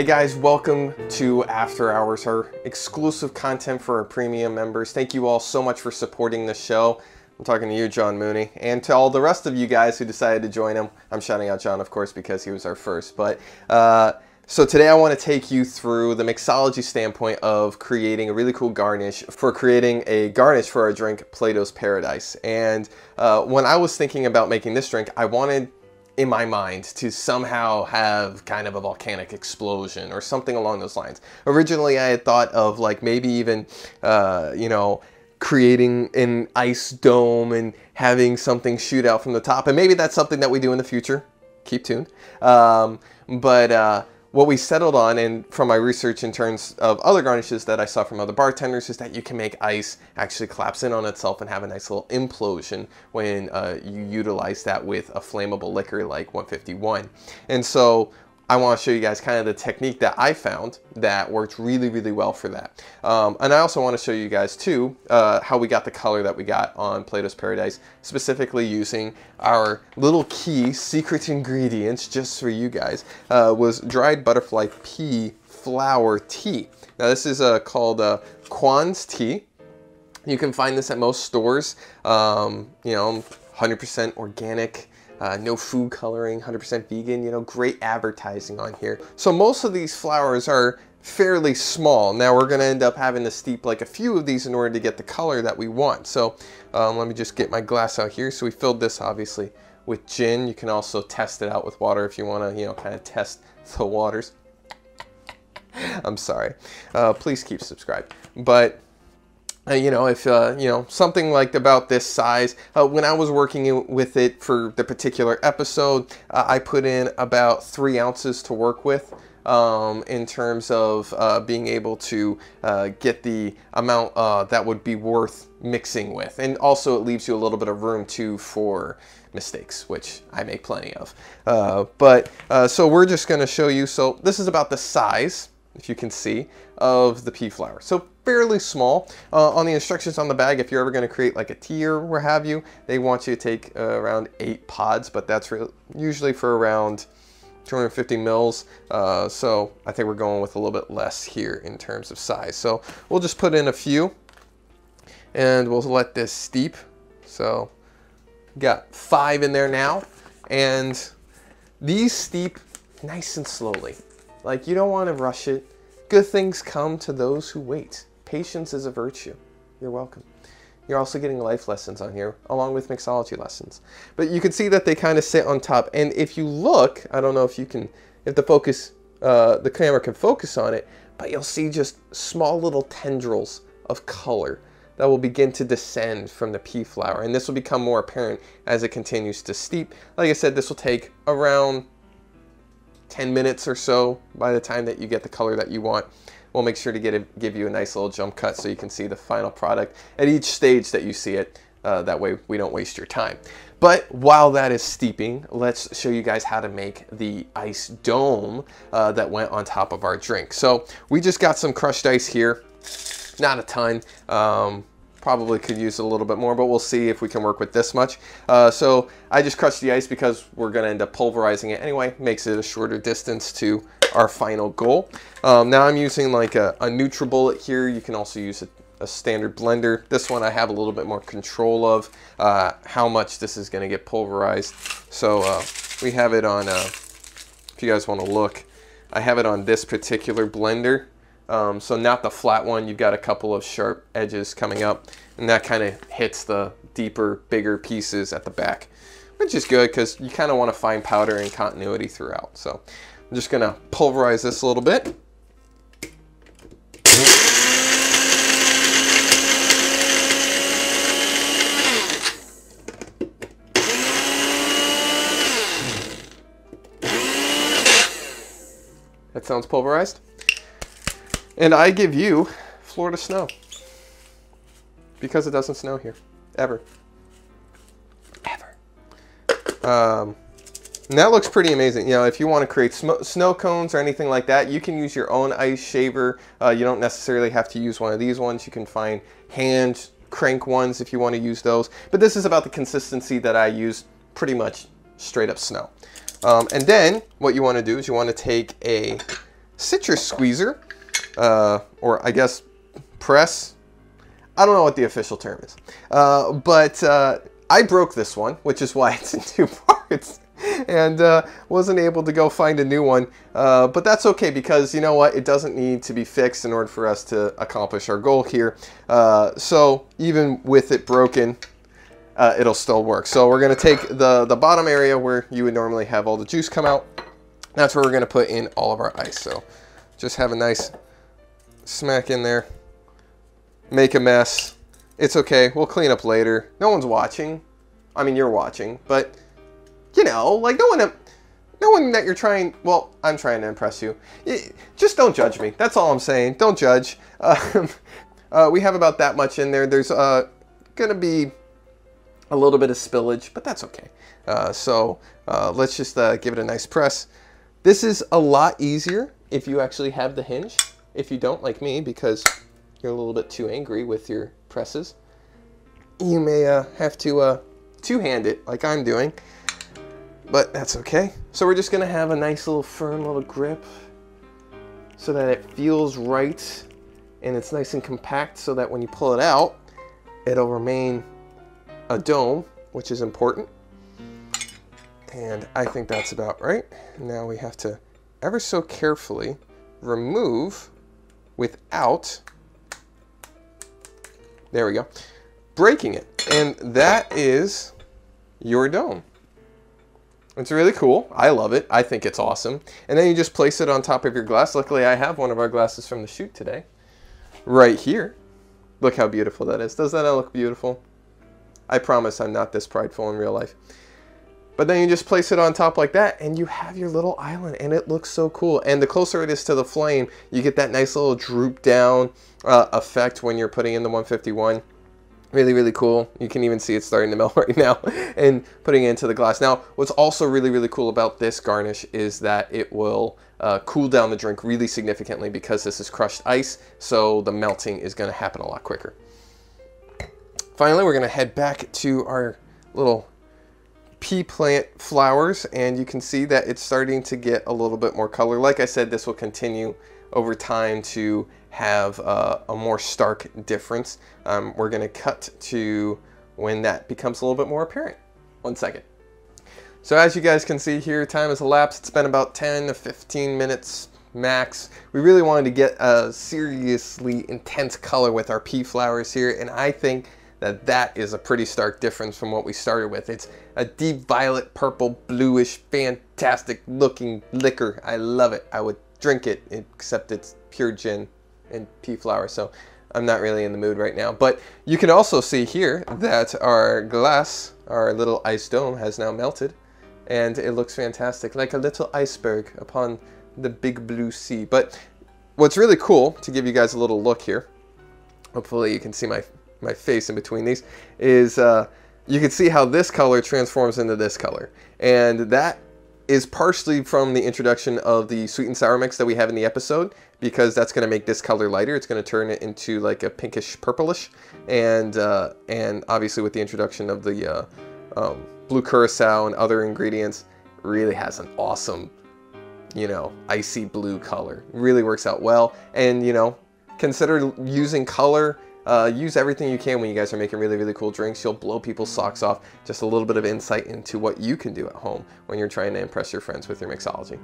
Hey guys, welcome to After Hours, our exclusive content for our premium members. Thank you all so much for supporting the show. I'm talking to you, John Mooney, and to all the rest of you guys who decided to join him. I'm shouting out John, of course, because he was our first. But so today I want to take you through the mixology standpoint of creating a really cool garnish for creating a garnish for our drink, Plato's Paradise. And when I was thinking about making this drink, I wanted, in my mind, to somehow have kind of a volcanic explosion or something along those lines. Originally, I had thought of like maybe even, you know, creating an ice dome and having something shoot out from the top. And maybe that's something that we do in the future. Keep tuned. What we settled on, and from my research in terms of other garnishes that I saw from other bartenders, is that you can make ice actually collapse in on itself and have a nice little implosion when you utilize that with a flammable liquor like 151. And so I want to show you guys kind of the technique that I found that worked really, really well for that. And I also want to show you guys too how we got the color that we got on Plato's Paradise, specifically using our little key secret ingredients just for you guys, was dried butterfly pea flower tea. Now this is called Kwan's tea. You can find this at most stores, you know, 100% organic. No food coloring, 100% vegan, you know, great advertising on here. So most of these flowers are fairly small. Now we're gonna end up having to steep like a few of these in order to get the color that we want. So let me just get my glass out here. So we filled this obviously with gin. You can also test it out with water if you wanna, you know, kind of test the waters. I'm sorry. Please keep subscribed. But you know, if, you know, something like about this size, when I was working with it for the particular episode, I put in about 3 ounces to work with in terms of being able to get the amount that would be worth mixing with. And also it leaves you a little bit of room too for mistakes, which I make plenty of. So we're just going to show you, so this is about the size, if you can see, of the pea flower. So fairly small. On the instructions on the bag, if you're ever going to create like a tea or what have you, they want you to take around 8 pods, but that's usually for around 250 mils. So I think we're going with a little bit less here in terms of size. So we'll just put in a few and we'll let this steep. So got 5 in there now, and these steep nice and slowly. Like, you don't want to rush it. Good things come to those who wait. Patience is a virtue. You're welcome. You're also getting life lessons on here, along with mixology lessons. But you can see that they kind of sit on top. And if you look, I don't know if you can, if the focus, the camera can focus on it, but you'll see just small little tendrils of color that will begin to descend from the pea flower. And this will become more apparent as it continues to steep. Like I said, this will take around 10 minutes or so by the time that you get the color that you want. We'll make sure to give you a nice little jump cut so you can see the final product at each stage that you see it. That way we don't waste your time. But while that is steeping, let's show you guys how to make the ice dome that went on top of our drink. So we just got some crushed ice here, not a ton. Probably could use a little bit more, but we'll see if we can work with this much. So I just crushed the ice because we're gonna end up pulverizing it anyway. Makes it a shorter distance to our final goal. Now I'm using like a NutriBullet here. You can also use a standard blender. This one I have a little bit more control of how much this is gonna get pulverized. So we have it on, if you guys wanna look, I have it on this particular blender. So not the flat one, you've got a couple of sharp edges coming up, and that kind of hits the deeper, bigger pieces at the back, which is good because you kind of want to find powder and continuity throughout. So I'm just going to pulverize this a little bit. That sounds pulverized. And I give you Florida snow because it doesn't snow here, ever. And that looks pretty amazing. You know, if you want to create snow cones or anything like that, you can use your own ice shaver. You don't necessarily have to use one of these ones. You can find hand crank ones if you want to use those. But this is about the consistency that I use, pretty much straight up snow. And then what you want to do is you want to take a citrus squeezer, or I guess press. I don't know what the official term is, but I broke this one, which is why it's in two parts, and wasn't able to go find a new one, but that's okay, because you know what, it doesn't need to be fixed in order for us to accomplish our goal here. So even with it broken, it'll still work. So we're going to take the bottom area where you would normally have all the juice come out. That's where we're going to put in all of our ice. So just have a nice smack in there. Make a mess. It's okay. We'll clean up later. No one's watching. I mean, you're watching, but you know, like no one that you're trying, well, I'm trying to impress you. Just don't judge me. That's all I'm saying. Don't judge. We have about that much in there. There's gonna be a little bit of spillage, but that's okay. So let's just give it a nice press. This is a lot easier if you actually have the hinge. If you don't, like me, because you're a little bit too angry with your presses, you may have to two-hand it like I'm doing, but that's okay. So we're just gonna have a nice little firm little grip so that it feels right and it's nice and compact, so that when you pull it out, it'll remain a dome, which is important. And I think that's about right. Now we have to ever so carefully remove without, there we go, breaking it. And that is your dome. It's really cool. I love it. I think it's awesome. And then you just place it on top of your glass. Luckily, I have one of our glasses from the shoot today right here. Look how beautiful that is. Doesn't that look beautiful? I promise I'm not this prideful in real life. But then you just place it on top like that, and you have your little island, and it looks so cool. And the closer it is to the flame, you get that nice little droop down effect when you're putting in the 151. Really, really cool. You can even see it starting to melt right now and putting it into the glass. Now, what's also really, really cool about this garnish is that it will cool down the drink really significantly, because this is crushed ice, so the melting is going to happen a lot quicker. Finally, we're going to head back to our little pea plant flowers, and you can see that it's starting to get a little bit more color. Like I said, this will continue over time to have a more stark difference. We're going to cut to when that becomes a little bit more apparent. 1 second. So as you guys can see here, time has elapsed. It's been about 10 to 15 minutes max. We really wanted to get a seriously intense color with our pea flowers here, and I think that is a pretty stark difference from what we started with. It's a deep violet, purple, bluish, fantastic looking liquor. I love it. I would drink it, except it's pure gin and pea flower, so I'm not really in the mood right now. But you can also see here that our glass, our little ice dome, has now melted, and it looks fantastic, like a little iceberg upon the big blue sea. But what's really cool, to give you guys a little look here, hopefully you can see my face in between these, is you can see how this color transforms into this color. And that is partially from the introduction of the sweet and sour mix that we have in the episode, because that's going to make this color lighter. It's going to turn it into like a pinkish purplish, and obviously with the introduction of the blue curacao and other ingredients, really has an awesome, you know, icy blue color. It really works out well. And you know, consider using color. Use everything you can when you guys are making really, really cool drinks. You'll blow people's socks off. Just a little bit of insight into what you can do at home when you're trying to impress your friends with your mixology.